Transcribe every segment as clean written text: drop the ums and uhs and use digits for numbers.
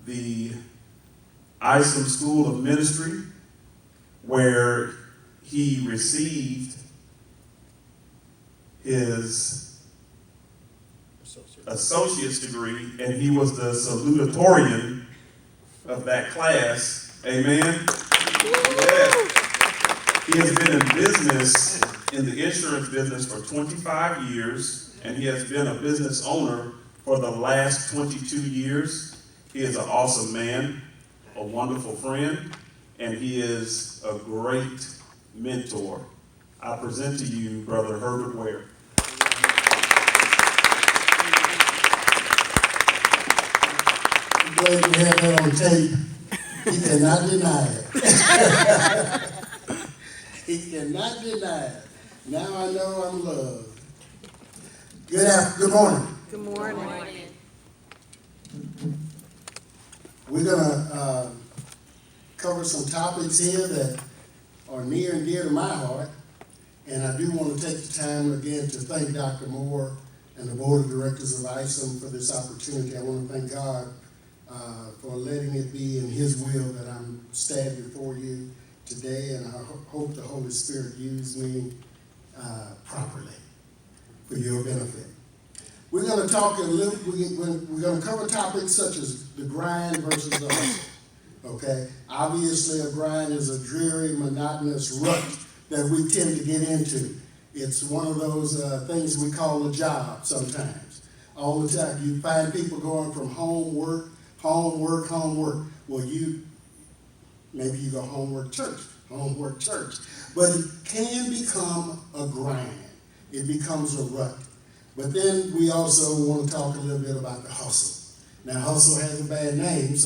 the Ousting School of Ministry, where he received his associate's degree, and he was the salutatorian of that class. Amen? Yes. He has been in business, in the insurance business, for 25 years, and he has been a business owner for the last 22 years. He is an awesome man, a wonderful friend, and he is a great mentor. I present to you Brother Herbert Ware. I'm glad you have that on tape. He cannot deny it. He cannot deny it. Now I know I'm loved. Good morning. Good morning. We're going to cover some topics here that are near and dear to my heart. And I do want to take the time again to thank Dr. Moore and the Board of Directors of ISOM for this opportunity. I want to thank God for letting it be in His will that I'm standing before you today, and I hope the Holy Spirit use me properly for your benefit. We're going to talk we're going to cover topics such as the grind versus the hustle. Okay? Obviously, a grind is a dreary, monotonous rut that we tend to get into. It's one of those things we call a job sometimes. All the time, you find people going from home, work. Well, maybe you go home, work, church. But it can become a grind. It becomes a rut. But then we also want to talk a little bit about the hustle. Now, hustle has a bad name,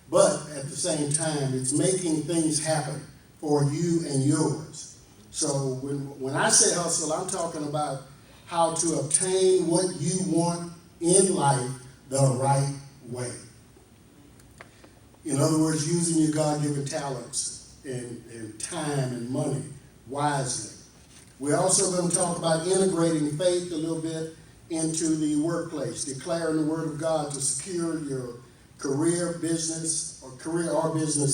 but at the same time, it's making things happen for you and yours. So when I say hustle, I'm talking about how to obtain what you want in life the right way. In other words, using your God-given talents and time and money wisely. We're also going to talk about integrating faith a little bit into the workplace, declaring the Word of God to secure your career, business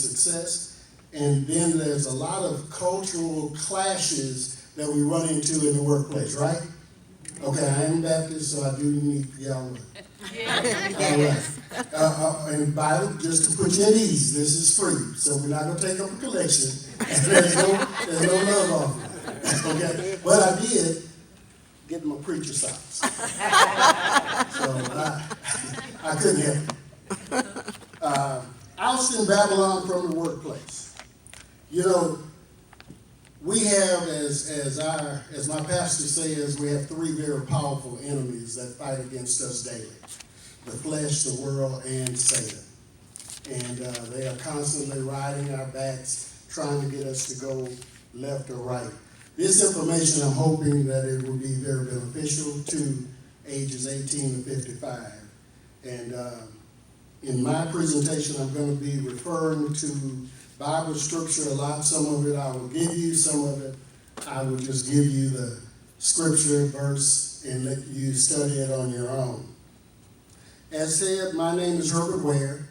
success. And then there's a lot of cultural clashes that we run into in the workplace, right? Okay, I am Baptist, so I do need y'all. All right. And Bible, just to put you at ease, this is free, so we're not going to take up a collection. There's no love offering. Okay, but I did get my preacher socks, so I couldn't help it. Ousting Babylon from the workplace. You know, we have, as my pastor says, we have three very powerful enemies that fight against us daily: the flesh, the world, and Satan. And they are constantly riding our backs, trying to get us to go left or right. This information, I'm hoping that it will be very beneficial to ages 18 to 55. And in my presentation, I'm going to be referring to Bible scripture a lot. Some of it I will give you, some of it I will just give you the scripture verse and let you study it on your own. As said, my name is Herbert Ware.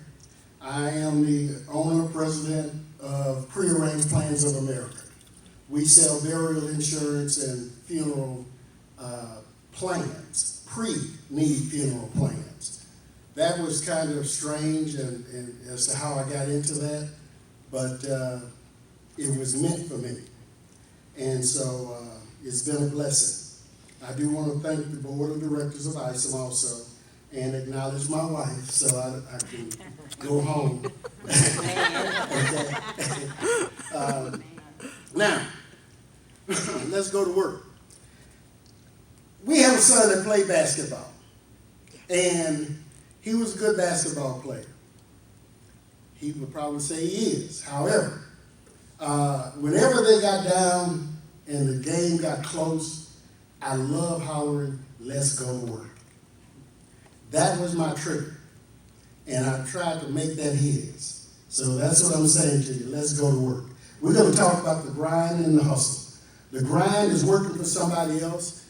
I am the owner, president of Prearranged Plans of America. We sell burial insurance and funeral plans, pre-need funeral plans. That was kind of strange and as to how I got into that, but it was meant for me. And so it's been a blessing. I do want to thank the Board of Directors of ISOM also, and acknowledge my wife so I can go home. Okay. Now, let's go to work. We have a son that played basketball, and he was a good basketball player. He would probably say he is. However, whenever they got down and the game got close, I love hollering, "Let's go to work." That was my trigger, and I tried to make that his. So that's what I'm saying to you. Let's go to work. We're going to talk about the grind and the hustle. The grind is working for somebody else,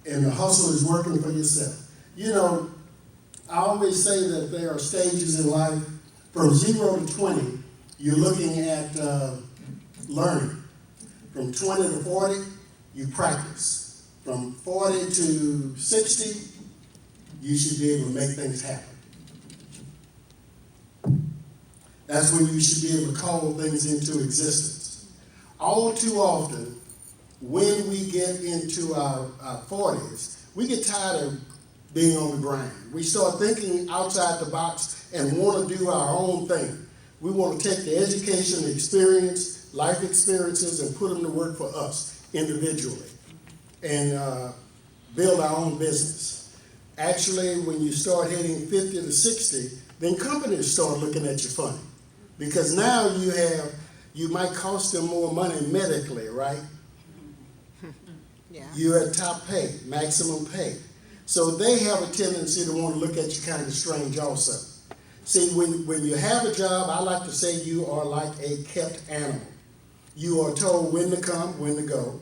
and the hustle is working for yourself. You know, I always say that there are stages in life From 0 to 20, you're looking at learning. From 20 to 40, you practice. From 40 to 60, you should be able to make things happen. That's when you should be able to call things into existence. All too often, when we get into our 40s, we get tired of being on the grind. We start thinking outside the box and want to do our own thing. We want to take the education, the experience, life experiences, and put them to work for us individually and build our own business. Actually, when you start hitting 50 to 60, then companies start looking at you funny. Because now you might cost them more money medically, right? Yeah. You're at top pay, maximum pay. So they have a tendency to want to look at you kind of strange also. See, when you have a job, I like to say you are like a kept animal. You are told when to come, when to go,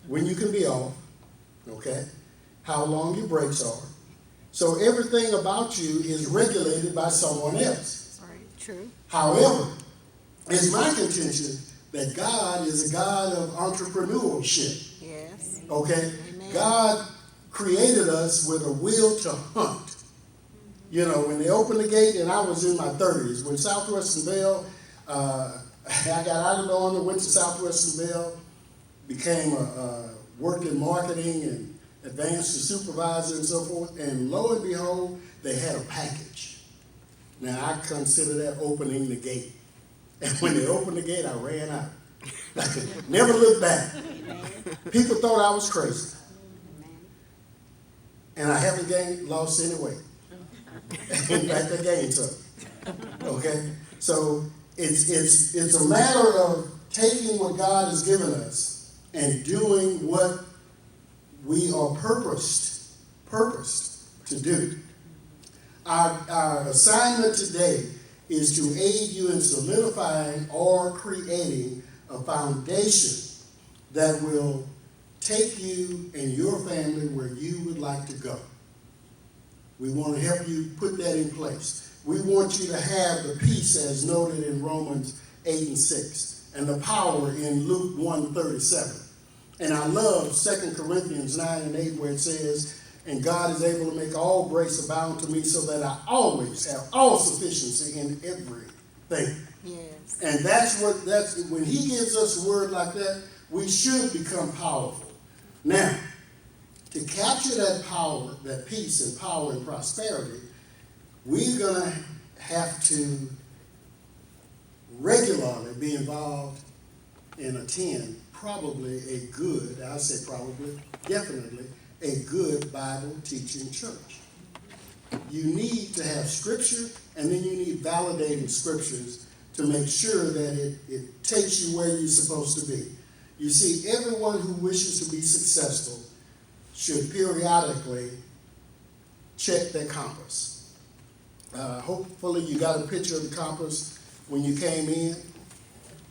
when you can be off, okay, how long your breaks are. So everything about you is regulated by someone else. True. However, it's my contention that God is a God of entrepreneurship. Yes. Okay? Amen. God created us with a will to hunt. You know, when they opened the gate, and I was in my 30s, when Southwestern Bell, I got out of the Army, went to Southwestern Bell, worked in marketing and advanced to supervisor and so forth, and lo and behold, they had a package. Now, I consider that opening the gate. And when they opened the gate, I ran out. Never looked back. People thought I was crazy. And I haven't lost any weight. In fact, I gained some. Okay? So it's a matter of taking what God has given us and doing what we are purposed to do. Our assignment today is to aid you in solidifying or creating a foundation that will take you and your family where you would like to go. We want to help you put that in place. We want you to have the peace as noted in Romans 8 and 6 and the power in Luke 1:37. And I love 2 Corinthians 9 and 8 where it says, and God is able to make all grace abound to me so that I always have all sufficiency in everything. Yes. And that's when he gives us a word like that, we should become powerful. Now, to capture that power, that peace and power and prosperity, we're going to have to regularly be involved and attend definitely a good Bible teaching church. You need to have scripture, and then you need validating scriptures to make sure that it takes you where you're supposed to be. You see, everyone who wishes to be successful should periodically check their compass. Hopefully you got a picture of the compass when you came in,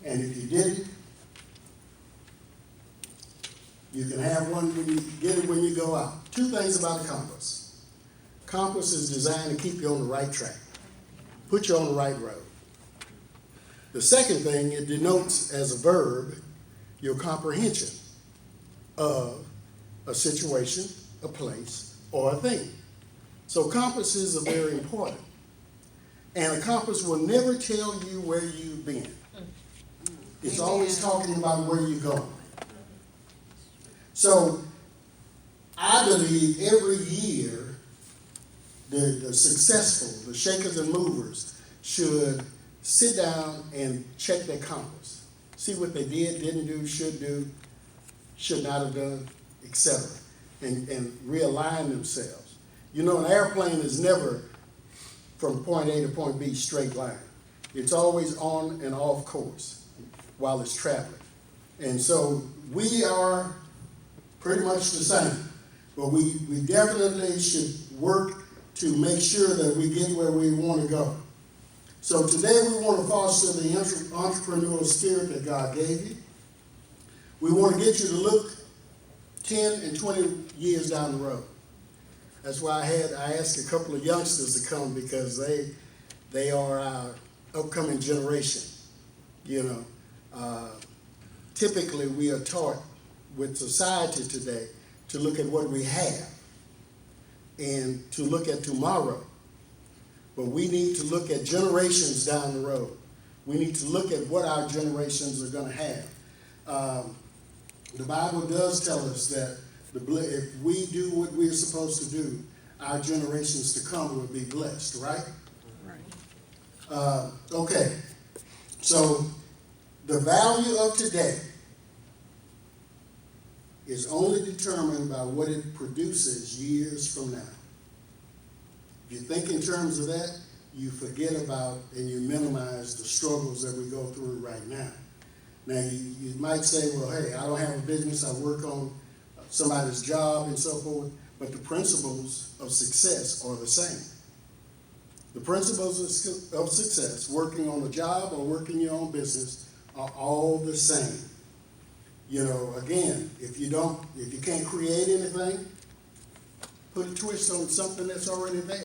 and if you didn't, you can have one when you get it when you go out. Two things about a compass. Compass is designed to keep you on the right track, put you on the right road. The second thing, it denotes as a verb your comprehension of a situation, a place, or a thing. So compasses are very important. And a compass will never tell you where you've been. It's always talking about where you're going. So I believe every year the successful, the shakers and movers should sit down and check their compass. See what they did, didn't do, should not have done, etc. And realign themselves. You know, an airplane is never from point A to point B straight line. It's always on and off course while it's traveling. And so we are pretty much the same, but we definitely should work to make sure that we get where we want to go. So today we want to foster the entrepreneurial spirit that God gave you. We want to get you to look 10 and 20 years down the road. That's why I asked a couple of youngsters to come, because they are our upcoming generation. You know, typically we are taught with society today to look at what we have and to look at tomorrow. But we need to look at generations down the road. We need to look at what our generations are going to have. The Bible does tell us that if we do what we're supposed to do, our generations to come will be blessed, right? Right. Okay. So the value of today is only determined by what it produces years from now. If you think in terms of that, you forget about and you minimize the struggles that we go through right now. Now, you might say, well, hey, I don't have a business, I work on somebody's job and so forth, but the principles of success are the same. The principles of success, working on a job or working your own business, are all the same. You know, again, if you can't create anything, put a twist on something that's already there.